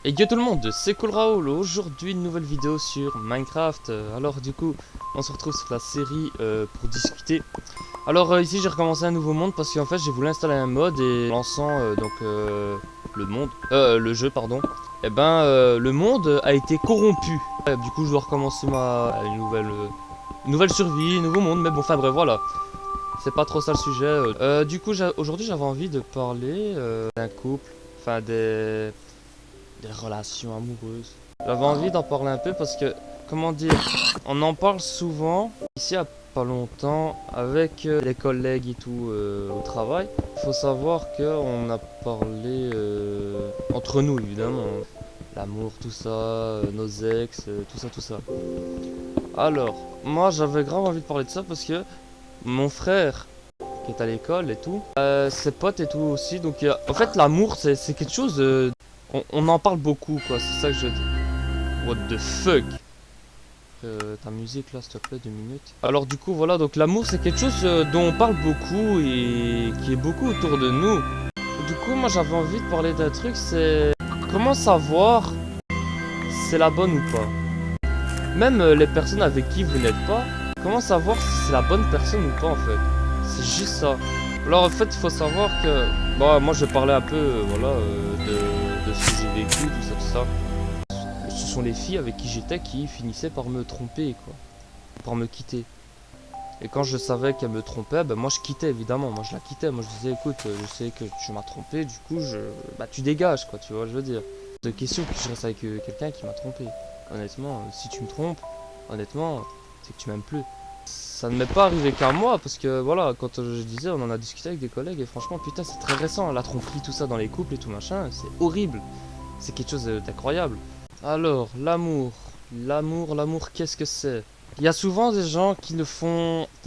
Et yo tout le monde, c'est Cool Raoul. Aujourd'hui une nouvelle vidéo sur Minecraft. Alors du coup on se retrouve sur la série pour discuter. Alors ici j'ai recommencé un nouveau monde parce qu'en fait j'ai voulu installer un mode et en lançant le jeu pardon. Et le monde a été corrompu. Du coup je dois recommencer une nouvelle survie, un nouveau monde. Mais bon enfin bref voilà. C'est pas trop ça le sujet. Du coup aujourd'hui j'avais envie de parler d'un couple, enfin des relations amoureuses. J'avais envie d'en parler un peu parce que, comment dire, on en parle souvent, ici à pas longtemps, avec les collègues et tout au travail. Il faut savoir qu'on a parlé entre nous évidemment. L'amour, tout ça, nos ex, tout ça, tout ça. Alors, moi j'avais grave envie de parler de ça parce que mon frère, qui est à l'école et tout, ses potes et tout aussi, donc en fait l'amour c'est quelque chose on en parle beaucoup, quoi, c'est ça que je dis. What the fuck? Ta musique là, s'il te plaît, 2 minutes. Alors du coup, voilà, donc l'amour c'est quelque chose dont on parle beaucoup et qui est beaucoup autour de nous. Du coup, moi j'avais envie de parler d'un truc, c'est comment savoir si c'est la bonne ou pas. Même les personnes avec qui vous n'êtes pas, comment savoir si c'est la bonne personne ou pas en fait. C'est juste ça. Alors en fait, il faut savoir que, bon, moi je vais parler un peu, de ce que j'ai vécu, tout ça. Ce sont les filles avec qui j'étais qui finissaient par me tromper, quoi. Par me quitter. Et quand je savais qu'elles me trompaient, ben moi je quittais évidemment. Moi je la quittais. Moi je disais écoute, je sais que tu m'as trompé, du coup bah tu dégages, quoi, tu vois, je veux dire. De question que je reste avec quelqu'un qui m'a trompé. Honnêtement, si tu me trompes, honnêtement, c'est que tu m'aimes plus. Ça ne m'est pas arrivé qu'à moi parce que voilà, quand je disais, on en a discuté avec des collègues et franchement, putain, c'est très récent. La tromperie, tout ça dans les couples et tout machin, c'est horrible. C'est quelque chose d'incroyable. Alors, l'amour. L'amour, qu'est-ce que c'est? Il y a souvent des gens qui ne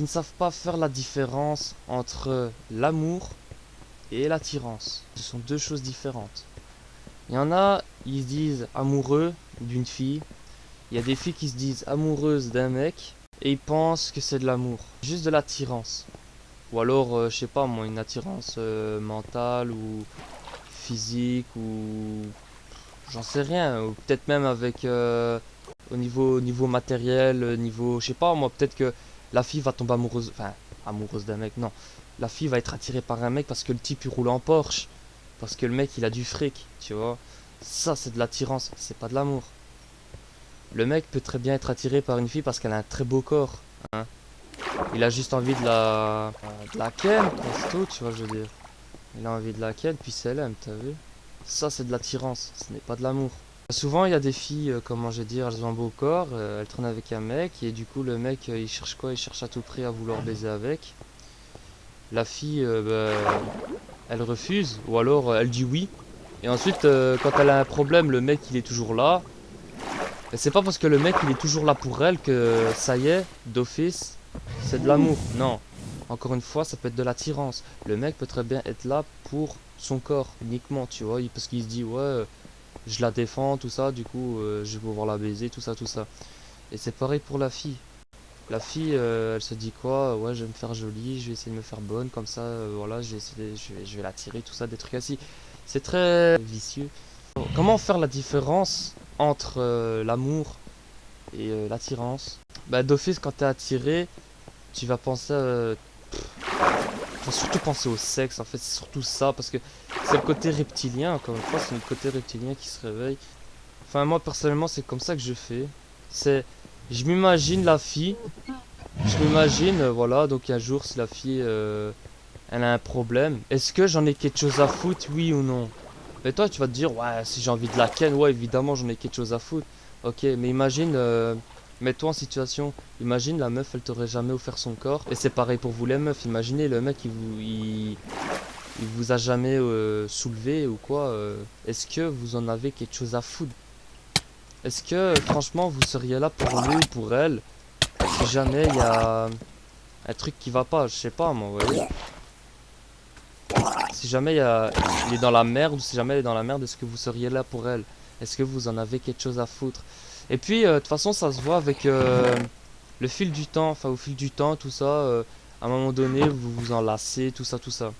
savent pas faire la différence entre l'amour et l'attirance. Ce sont deux choses différentes. Il y en a, ils se disent amoureux d'une fille. Il y a des filles qui se disent amoureuses d'un mec et ils pensent que c'est de l'amour. Juste de l'attirance. Ou alors, je sais pas moi, une attirance mentale ou physique ou j'en sais rien, ou peut-être même avec au niveau matériel, niveau, je sais pas moi, peut-être que la fille va tomber amoureuse, enfin amoureuse d'un mec, non. La fille va être attirée par un mec parce que le type il roule en Porsche, parce que le mec il a du fric, tu vois. Ça c'est de l'attirance, c'est pas de l'amour. Le mec peut très bien être attiré par une fille parce qu'elle a un très beau corps, hein. Il a juste envie de la ken, quoi, c'est tout, tu vois, je veux dire. Il a envie de la ken, puis c'est l'aime, t'as vu? Ça, c'est de l'attirance, ce n'est pas de l'amour. Souvent, il y a des filles, comment je vais dire, elles ont un beau corps, elles traînent avec un mec, et du coup, le mec, il cherche quoi? Il cherche à tout prix à vouloir baiser avec. La fille, elle refuse, ou alors elle dit oui. Et ensuite, quand elle a un problème, le mec, il est toujours là. Et c'est pas parce que le mec, il est toujours là pour elle que ça y est, d'office, c'est de l'amour. Non. Encore une fois, ça peut être de l'attirance. Le mec peut très bien être là pour son corps uniquement, tu vois, parce qu'il se dit ouais, je la défends, tout ça, du coup, je vais pouvoir la baiser, tout ça, tout ça. Et c'est pareil pour la fille. La fille, elle se dit quoi? Ouais, je vais me faire jolie, je vais essayer de me faire bonne, comme ça, voilà, je vais l'attirer, tout ça, des trucs ainsi. C'est très vicieux. Comment faire la différence entre l'amour et l'attirance? Bah, d'office, quand t'es attiré, tu vas penser faut surtout penser au sexe, en fait, c'est surtout ça, parce que c'est le côté reptilien, encore une fois, c'est le côté reptilien qui se réveille. Enfin, moi, personnellement, c'est comme ça que je fais. C'est, je m'imagine la fille, je m'imagine, voilà, donc un jour, si la fille, elle a un problème, est-ce que j'en ai quelque chose à foutre, oui ou non? Et toi, tu vas te dire, ouais, si j'ai envie de la ken, ouais, évidemment, j'en ai quelque chose à foutre. Ok, mais imagine, mets-toi en situation. Imagine, la meuf, elle t'aurait jamais offert son corps. Et c'est pareil pour vous, les meufs. Imaginez, le mec, il vous a jamais soulevé ou quoi. Est-ce que vous en avez quelque chose à foutre? Est-ce que, franchement, vous seriez là pour lui ou pour elle? Si jamais il y a un truc qui va pas, je sais pas, moi, vous voyez. Si jamais il est dans la merde ou si jamais elle est dans la merde, est-ce que vous seriez là pour elle? Est-ce que vous en avez quelque chose à foutre? Et puis, de toute façon, ça se voit avec le fil du temps. Enfin, au fil du temps, tout ça, à un moment donné, vous vous enlacez, tout ça, tout ça.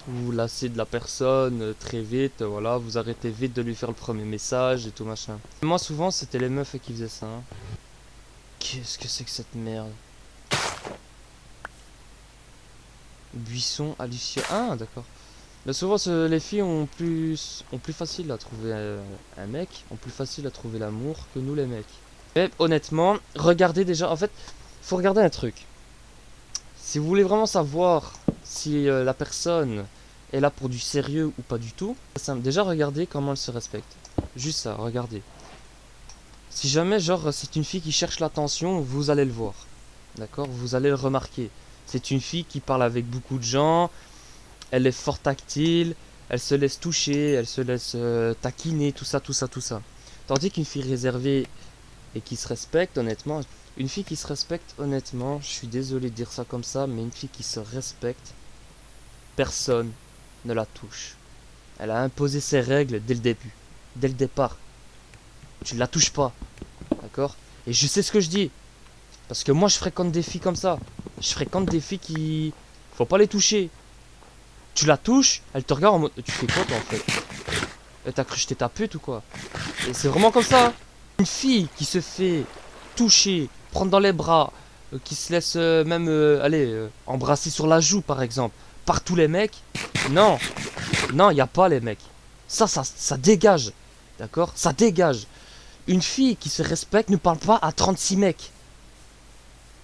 vous vous lassez de la personne très vite, voilà, vous arrêtez vite de lui faire le premier message et tout machin. Moi souvent c'était les meufs qui faisaient ça. Hein. Qu'est-ce que c'est que cette merde? Buisson, Alicia. Ah d'accord. Mais souvent les filles ont plus facile à trouver un mec, ont plus facile à trouver l'amour que nous les mecs. Mais honnêtement, regardez déjà, en fait, faut regarder un truc. Si vous voulez vraiment savoir si la personne est là pour du sérieux ou pas du tout, c'est simple. Déjà regardez comment elle se respecte. Juste ça, regardez. Si jamais genre c'est une fille qui cherche l'attention, vous allez le voir. D'accord? Vous allez le remarquer. C'est une fille qui parle avec beaucoup de gens, elle est fort tactile, elle se laisse toucher, elle se laisse taquiner, tout ça, tout ça, tout ça. Tandis qu'une fille réservée et qui se respecte, honnêtement, une fille qui se respecte, honnêtement, je suis désolé de dire ça comme ça, mais une fille qui se respecte, personne ne la touche. Elle a imposé ses règles dès le début, dès le départ. Tu ne la touches pas, d'accord? Et je sais ce que je dis, parce que moi je fréquente des filles comme ça. Je fréquente des filles qui... Faut pas les toucher. Tu la touches, elle te regarde en mode... Tu fais quoi toi en fait? T'as cru que j'étais ta pute ou quoi? Et c'est vraiment comme ça. Une fille qui se fait toucher, prendre dans les bras, qui se laisse même embrasser sur la joue par exemple, par tous les mecs. Non, non, il n'y a pas les mecs. Ça dégage. D'accord? Ça dégage. Une fille qui se respecte ne parle pas à 36 mecs.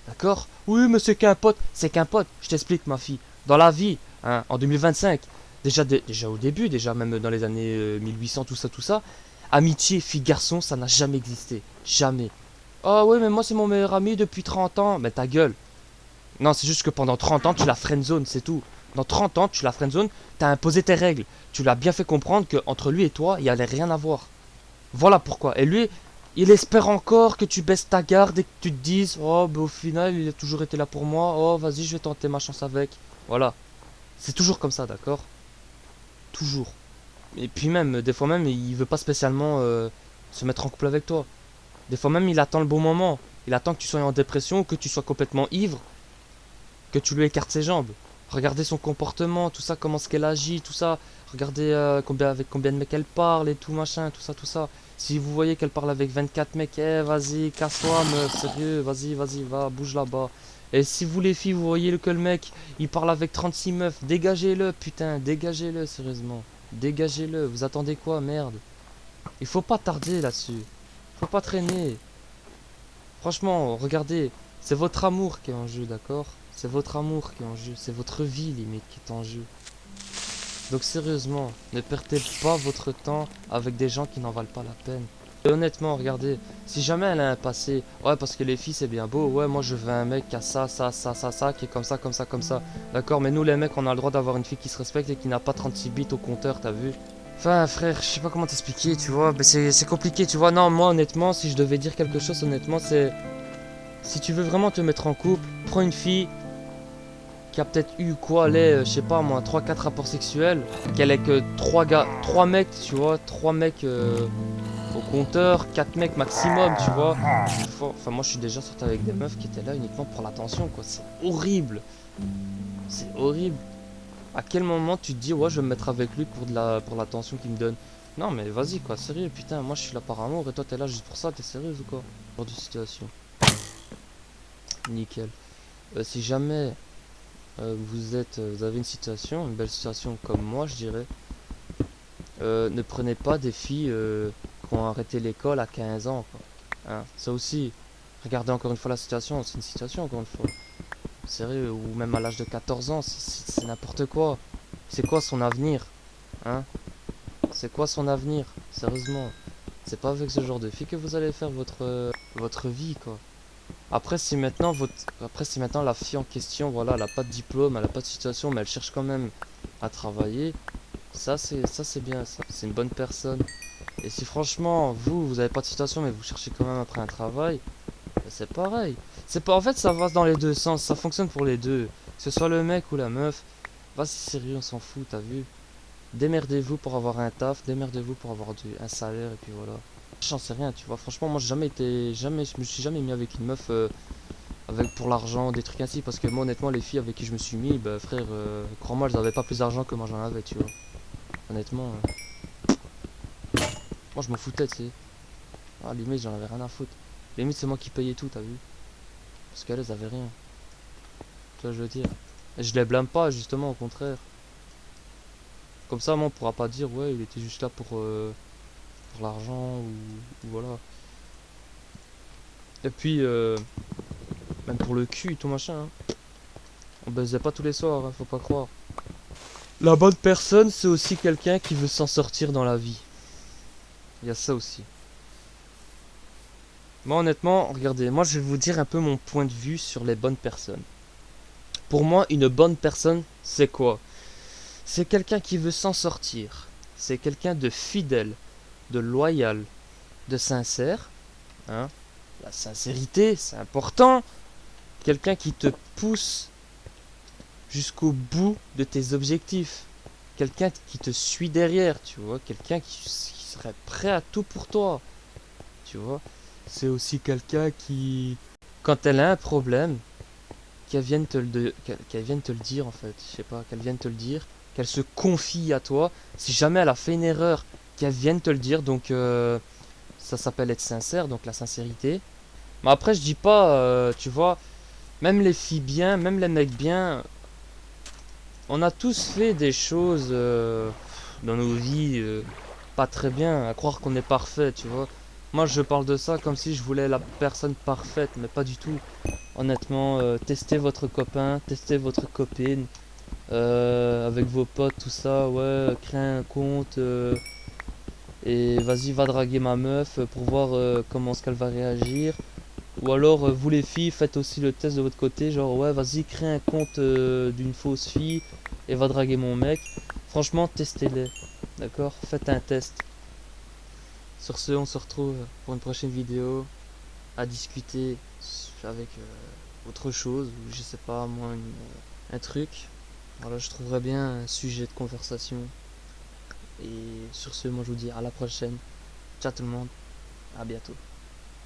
D'accord? Oui, mais c'est qu'un pote. C'est qu'un pote. Je t'explique, ma fille. Dans la vie, hein, en 2025, déjà au début, déjà même dans les années 1800, tout ça, amitié fille-garçon, ça n'a jamais existé. Jamais. Oh oui, mais moi c'est mon meilleur ami depuis 30 ans. Mais ta gueule. Non, c'est juste que pendant 30 ans, tu l'as friendzone, c'est tout. Dans 30 ans, tu l'as friendzone, t'as imposé tes règles. Tu l'as bien fait comprendre qu'entre lui et toi, il n'y allait rien avoir. Voilà pourquoi. Et lui, il espère encore que tu baisses ta garde et que tu te dises, oh, bah, au final, il a toujours été là pour moi. Oh, vas-y, je vais tenter ma chance avec. Voilà. C'est toujours comme ça, d'accord? Toujours. Et puis même, des fois même, il veut pas spécialement se mettre en couple avec toi. Des fois même, il attend le bon moment. Il attend que tu sois en dépression, que tu sois complètement ivre, que tu lui écartes ses jambes. Regardez son comportement, tout ça, comment est-ce qu'elle agit, tout ça. Regardez avec combien de mecs elle parle et tout, machin, tout ça, tout ça. Si vous voyez qu'elle parle avec 24 mecs, eh, vas-y, casse-toi, meuf, sérieux, vas-y, va, bouge là-bas. Et si vous les filles, vous voyez que le mec, il parle avec 36 meufs, dégagez-le, putain, dégagez-le, sérieusement. Dégagez-le, vous attendez quoi, merde? Il faut pas tarder là-dessus. Faut pas traîner. Franchement, regardez, c'est votre amour qui est en jeu, d'accord? C'est votre amour qui est en jeu, c'est votre vie limite qui est en jeu. Donc sérieusement, ne perdez pas votre temps avec des gens qui n'en valent pas la peine. Et honnêtement, regardez, si jamais elle a un passé, ouais parce que les filles c'est bien beau, ouais moi je veux un mec qui a ça, qui est comme ça, comme ça, comme ça. D'accord, mais nous les mecs on a le droit d'avoir une fille qui se respecte et qui n'a pas 36 bits au compteur, t'as vu? Enfin frère, je sais pas comment t'expliquer, tu vois, mais c'est compliqué, tu vois. Non, moi honnêtement, si je devais dire quelque chose honnêtement, c'est... Si tu veux vraiment te mettre en couple, prends une fille qui a peut-être eu quoi, je sais pas moi, 3-4 rapports sexuels, qu'elle ait que 3 mecs, tu vois, 3 mecs au compteur, 4 mecs maximum, tu vois. Enfin moi je suis déjà sorti avec des meufs qui étaient là uniquement pour l'attention, quoi, c'est horrible. C'est horrible. À quel moment tu te dis, ouais je vais me mettre avec lui pour l'attention qu'il me donne? Non mais vas-y quoi, sérieux, putain, moi je suis là par amour et toi t'es là juste pour ça, t'es sérieuse ou quoi? Genre de situation. Nickel. Si jamais vous avez une situation, une belle situation comme moi je dirais, ne prenez pas des filles qui ont arrêté l'école à 15 ans quoi. Hein, ça aussi, regardez encore une fois la situation, c'est une situation encore une fois. Sérieux, ou même à l'âge de 14 ans, c'est n'importe quoi. C'est quoi son avenir? Hein? C'est quoi son avenir? Sérieusement. C'est pas avec ce genre de fille que vous allez faire votre vie quoi. Après si maintenant la fille en question, voilà, elle a pas de diplôme, elle a pas de situation, mais elle cherche quand même à travailler, ça c'est bien, ça. C'est une bonne personne. Et si franchement vous avez pas de situation mais vous cherchez quand même après un travail, bah, c'est pareil. C'est pas, en fait ça va dans les deux sens, ça fonctionne pour les deux. Que ce soit le mec ou la meuf, vas-y sérieux, on s'en fout, t'as vu? Démerdez-vous pour avoir un taf, démerdez-vous pour avoir un salaire et puis voilà. J'en sais rien, tu vois. Franchement, moi, je me suis jamais mis avec une meuf pour l'argent, des trucs ainsi. Parce que moi, honnêtement, les filles avec qui je me suis mis, bah frère, crois-moi, elles avaient pas plus d'argent que moi j'en avais, tu vois. Honnêtement, moi je m'en foutais, tu sais. Ah, limite, j'en avais rien à foutre. Limite, c'est moi qui payais tout, t'as vu. Parce qu'elles, elles avaient rien. Tu vois, je veux dire. Et je les blâme pas, justement, au contraire. Comme ça, moi, on pourra pas dire, ouais, il était juste là pour l'argent ou voilà. Et puis, même pour le cul, tout machin. Hein. On baisait pas tous les soirs, hein, faut pas croire. La bonne personne, c'est aussi quelqu'un qui veut s'en sortir dans la vie. Il y a ça aussi. Moi, honnêtement, regardez, moi, je vais vous dire un peu mon point de vue sur les bonnes personnes. Pour moi, une bonne personne, c'est quoi? C'est quelqu'un qui veut s'en sortir. C'est quelqu'un de fidèle, de loyal, de sincère. Hein? La sincérité, c'est important. Quelqu'un qui te pousse jusqu'au bout de tes objectifs. Quelqu'un qui te suit derrière, tu vois. Quelqu'un qui serait prêt à tout pour toi, tu vois. C'est aussi quelqu'un qui, quand elle a un problème, qu'elle vienne qu'elle vienne te le dire en fait. Je sais pas, qu'elle vienne te le dire, qu'elle se confie à toi. Si jamais elle a fait une erreur, qu'elle vienne te le dire. Donc ça s'appelle être sincère, donc la sincérité. Mais après je dis pas, tu vois, même les filles bien, même les mecs bien, on a tous fait des choses dans nos vies pas très bien, à croire qu'on est parfait, tu vois. Moi je parle de ça comme si je voulais la personne parfaite, mais pas du tout. Honnêtement, testez votre copain, testez votre copine, avec vos potes, tout ça, ouais, créez un compte, et vas-y, va draguer ma meuf pour voir comment est-ce qu'elle va réagir. Ou alors, vous les filles, faites aussi le test de votre côté, genre, ouais, vas-y, crée un compte d'une fausse fille et va draguer mon mec. Franchement, testez-les, d'accord? Faites un test. Sur ce, on se retrouve pour une prochaine vidéo à discuter avec autre chose, ou je sais pas, moi, un truc. Voilà, je trouverais bien un sujet de conversation. Et sur ce, moi je vous dis à la prochaine. Ciao tout le monde, à bientôt.